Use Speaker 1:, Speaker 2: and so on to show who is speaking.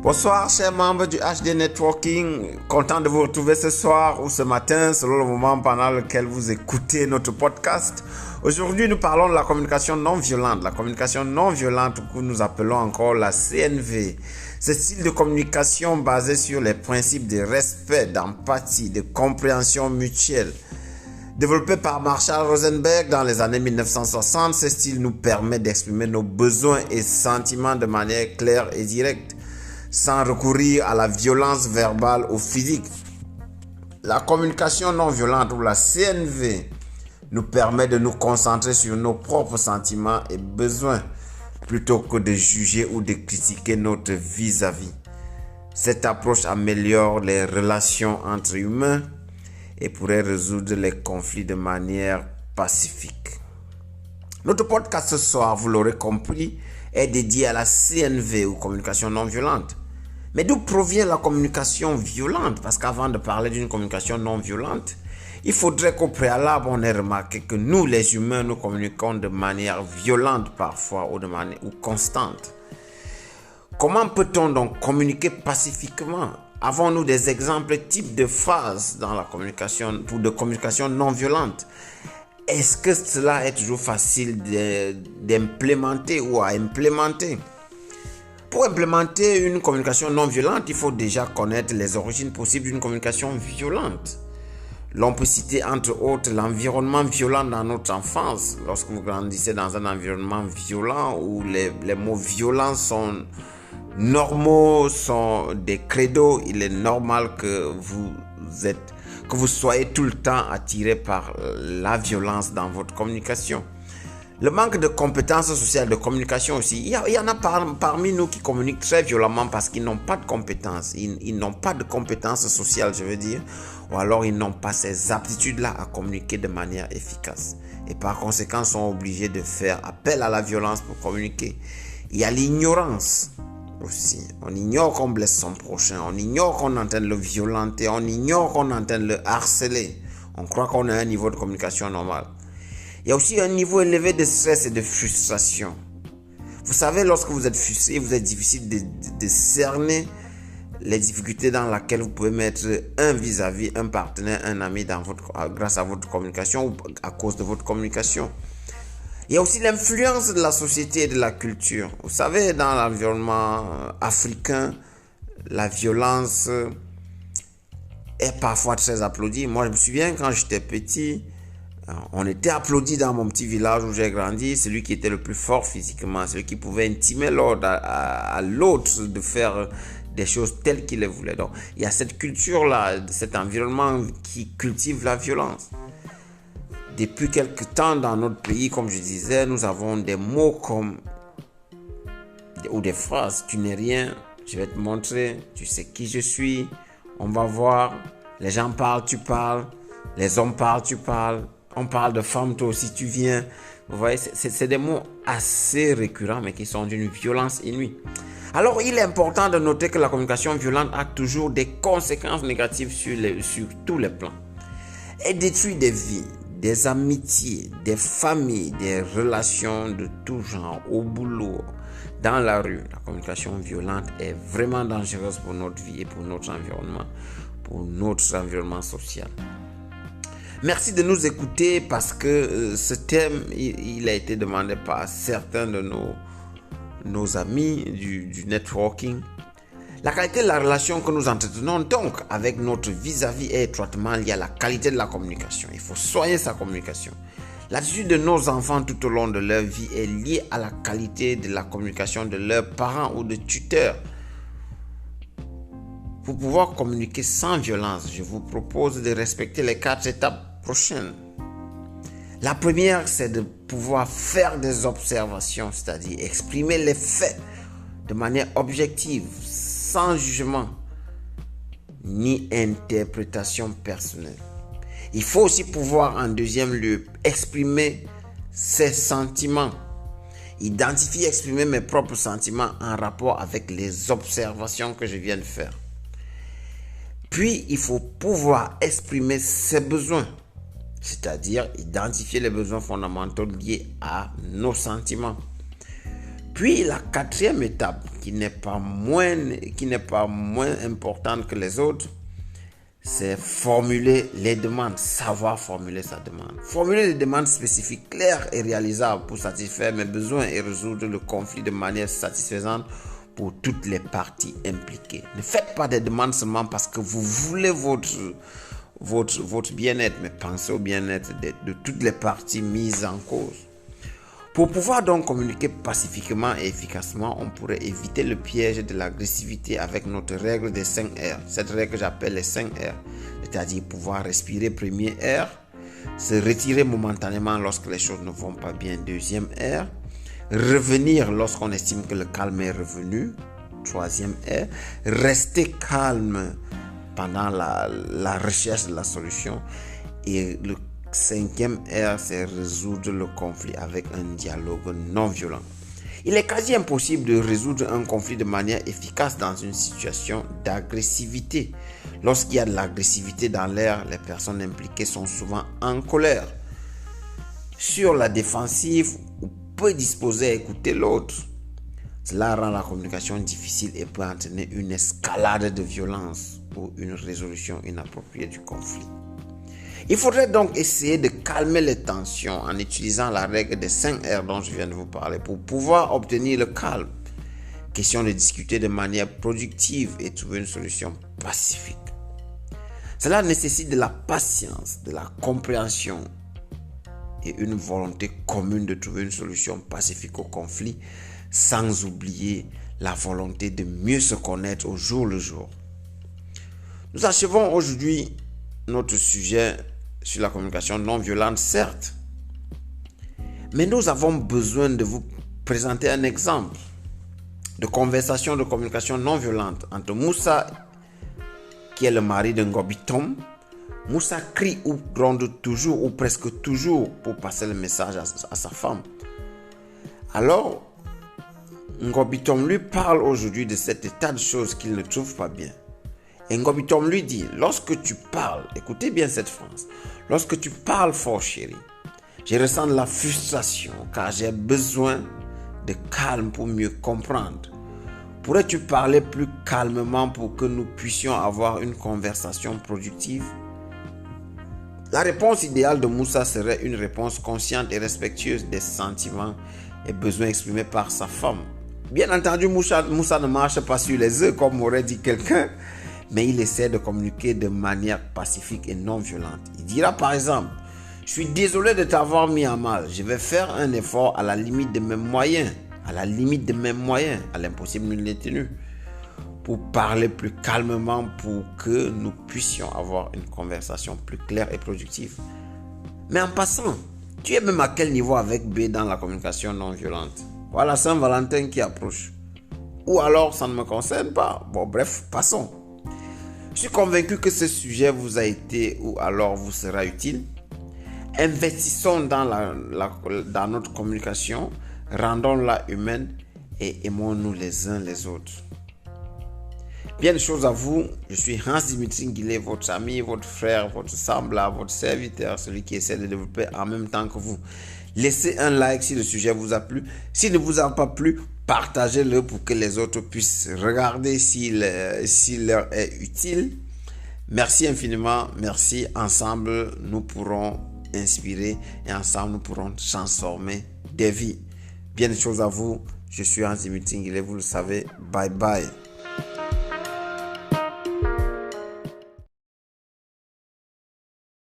Speaker 1: Bonsoir chers membres du HD Networking, content de vous retrouver ce soir ou ce matin selon le moment pendant lequel vous écoutez notre podcast. Aujourd'hui nous parlons de la communication non violente, que nous appelons encore la CNV. Ce style de communication basé sur les principes de respect, d'empathie, de compréhension mutuelle. Développé par Marshall Rosenberg dans les années 1960, ce style nous permet d'exprimer nos besoins et sentiments de manière claire et directe, sans recourir à la violence verbale ou physique. La communication non violente ou la CNV nous permet de nous concentrer sur nos propres sentiments et besoins plutôt que de juger ou de critiquer notre vis-à-vis. Cette approche améliore les relations entre humains et pourrait résoudre les conflits de manière pacifique. Notre podcast ce soir, vous l'aurez compris, est dédié à la CNV ou communication non violente. Mais d'où provient la communication violente? Parce qu'avant de parler d'une communication non violente, il faudrait qu'au préalable, on ait remarqué que nous, les humains, nous communiquons de manière violente parfois ou constante. Comment peut-on donc communiquer pacifiquement? Avons-nous des exemples types de phrases dans la communication ou de communication non violente? Est-ce que cela est toujours facile d'implémenter ou à implémenter? Pour implémenter une communication non violente, il faut déjà connaître les origines possibles d'une communication violente. L'on peut citer entre autres l'environnement violent dans notre enfance. Lorsque vous grandissez dans un environnement violent où les mots violents sont normaux, sont des credos, il est normal que vous soyez tout le temps attiré par la violence dans votre communication. Le manque de compétences sociales de communication aussi. Il y en a parmi nous qui communiquent très violemment parce qu'ils n'ont pas de compétences. Ils n'ont pas de compétences sociales, je veux dire. Ou alors ils n'ont pas ces aptitudes-là à communiquer de manière efficace. Et par conséquent, sont obligés de faire appel à la violence pour communiquer. Il y a l'ignorance aussi. On ignore qu'on blesse son prochain. On ignore qu'on est en train de le violenter. On ignore qu'on est en train de le harceler. On croit qu'on a un niveau de communication normal. Il y a aussi un niveau élevé de stress et de frustration. Vous savez, lorsque vous êtes frustré, vous êtes difficile de cerner les difficultés dans lesquelles vous pouvez mettre un vis-à-vis, un partenaire, un ami grâce à votre communication ou à cause de votre communication. Il y a aussi l'influence de la société et de la culture. Vous savez, dans l'environnement africain, la violence est parfois très applaudie. Moi, je me souviens quand j'étais petit, on était applaudi dans mon petit village où j'ai grandi, celui qui était le plus fort physiquement, celui qui pouvait intimer l'ordre à l'autre de faire des choses telles qu'il les voulait. Donc, il y a cette culture-là, cet environnement qui cultive la violence. Depuis quelque temps dans notre pays, comme je disais, nous avons des mots ou des phrases. Tu n'es rien, je vais te montrer, tu sais qui je suis, on va voir. Les gens parlent, tu parles. Les hommes parlent, tu parles. On parle de femmes, toi aussi tu viens. Vous voyez, c'est des mots assez récurrents, mais qui sont d'une violence inouïe. Alors, il est important de noter que la communication violente a toujours des conséquences négatives sur tous les plans. Elle détruit des vies, des amitiés, des familles, des relations de tout genre, au boulot, dans la rue. La communication violente est vraiment dangereuse pour notre vie et pour notre environnement social. Merci de nous écouter parce que ce thème, il a été demandé par certains de nos amis du networking. La qualité de la relation que nous entretenons donc avec notre vis-à-vis est étroitement liée à la qualité de la communication. Il faut soigner sa communication. L'attitude de nos enfants tout au long de leur vie est liée à la qualité de la communication de leurs parents ou de tuteurs. Pour pouvoir communiquer sans violence, je vous propose de respecter les 4 étapes prochaines. La première, c'est de pouvoir faire des observations, c'est-à-dire exprimer les faits de manière objective, sans jugement ni interprétation personnelle. Il faut aussi pouvoir, en deuxième lieu, exprimer ses sentiments. Identifier, exprimer mes propres sentiments en rapport avec les observations que je viens de faire. Puis, il faut pouvoir exprimer ses besoins, c'est-à-dire identifier les besoins fondamentaux liés à nos sentiments. Puis la quatrième étape, qui n'est pas moins importante que les autres, c'est formuler les demandes, savoir formuler sa demande. Formuler des demandes spécifiques, claires et réalisables pour satisfaire mes besoins et résoudre le conflit de manière satisfaisante pour toutes les parties impliquées. Ne faites pas des demandes seulement parce que vous voulez votre bien-être, mais pensez au bien-être de toutes les parties mises en cause. Pour pouvoir donc communiquer pacifiquement et efficacement, on pourrait éviter le piège de l'agressivité avec notre règle des 5 R. Cette règle que j'appelle les 5 R, c'est-à-dire pouvoir respirer premier R, se retirer momentanément lorsque les choses ne vont pas bien, deuxième R, revenir lorsqu'on estime que le calme est revenu, troisième R, rester calme pendant la recherche de la solution, et le cinquième R, c'est résoudre le conflit avec un dialogue non violent. Il est quasi impossible de résoudre un conflit de manière efficace dans une situation d'agressivité. Lorsqu'il y a de l'agressivité dans l'air, les personnes impliquées sont souvent en colère, sur la défensive ou peu disposées à écouter l'autre. Cela rend la communication difficile et peut entraîner une escalade de violence ou une résolution inappropriée du conflit. Il faudrait donc essayer de calmer les tensions en utilisant la règle des 5 R dont je viens de vous parler pour pouvoir obtenir le calme. Question de discuter de manière productive et trouver une solution pacifique. Cela nécessite de la patience, de la compréhension et une volonté commune de trouver une solution pacifique au conflit, sans oublier la volonté de mieux se connaître au jour le jour. Nous achevons aujourd'hui notre sujet sur la communication non violente, certes, mais nous avons besoin de vous présenter un exemple de conversation de communication non violente entre Moussa, qui est le mari de Ngobi Tom. Moussa crie ou gronde toujours ou presque toujours pour passer le message à sa femme. Alors, Ngobi Tom lui parle aujourd'hui de cet état de choses qu'il ne trouve pas bien. Et Ngobi Tom lui dit, lorsque tu parles, écoutez bien cette phrase, lorsque tu parles fort chérie, je ressens de la frustration car j'ai besoin de calme pour mieux comprendre. Pourrais-tu parler plus calmement pour que nous puissions avoir une conversation productive? La réponse idéale de Moussa serait une réponse consciente et respectueuse des sentiments et besoins exprimés par sa femme. Bien entendu, Moussa ne marche pas sur les œufs comme aurait dit quelqu'un, mais il essaie de communiquer de manière pacifique et non violente. Il dira par exemple, je suis désolé de t'avoir mis à mal, je vais faire un effort à la limite de mes moyens, à l'impossible nul n'est tenu, pour parler plus calmement pour que nous puissions avoir une conversation plus claire et productive. Mais en passant, tu es même à quel niveau avec B dans la communication non violente? Voilà Saint-Valentin qui approche. Ou alors ça ne me concerne pas. Bon bref, passons. Je suis convaincu que ce sujet vous a été ou alors vous sera utile. Investissons dans notre communication, rendons-la humaine et aimons-nous les uns les autres. Bien de choses à vous, je suis Hans Dimitri Nguilé, votre ami, votre frère, votre semblable, votre serviteur, celui qui essaie de développer en même temps que vous. Laissez un like si le sujet vous a plu. S'il ne vous a pas plu, partagez-le pour que les autres puissent regarder s'il leur est utile. Merci infiniment, merci. Ensemble, nous pourrons inspirer et ensemble, nous pourrons transformer des vies. Bien de choses à vous, je suis Hans Dimitri Nguilé, vous le savez. Bye bye.